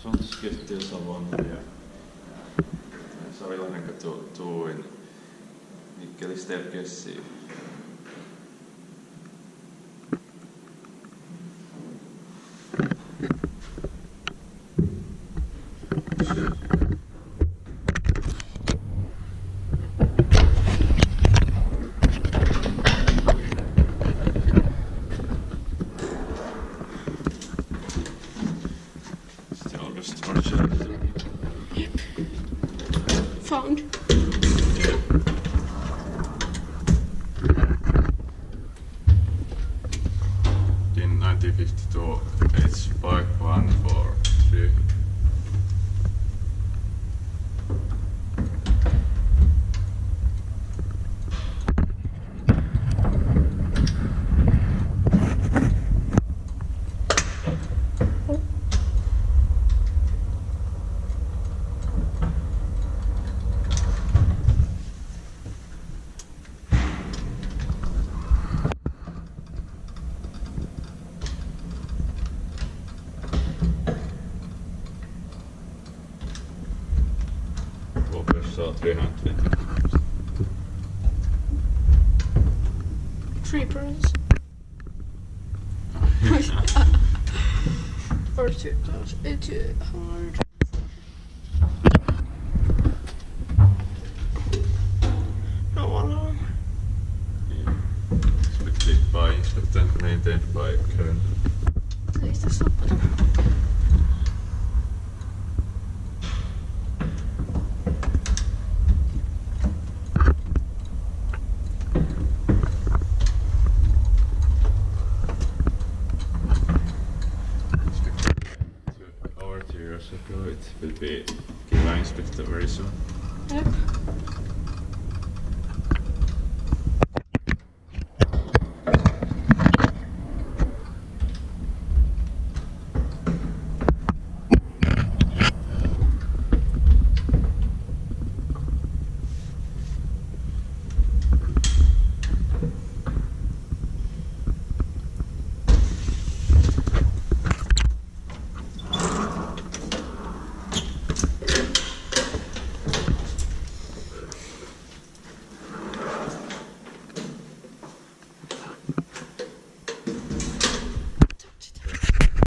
Sonntagskirttiössä vuonna ja Savilahdenkatu 2 in Mikkeli Stepkessi. Found. In 1952, it's 5143. So 320. 3 pearls. Or 2,800. No one. Inspected by Inspecta and maintained by Kone. Ei tässä ole. Ago, it will be given Inspecta very soon. Yep.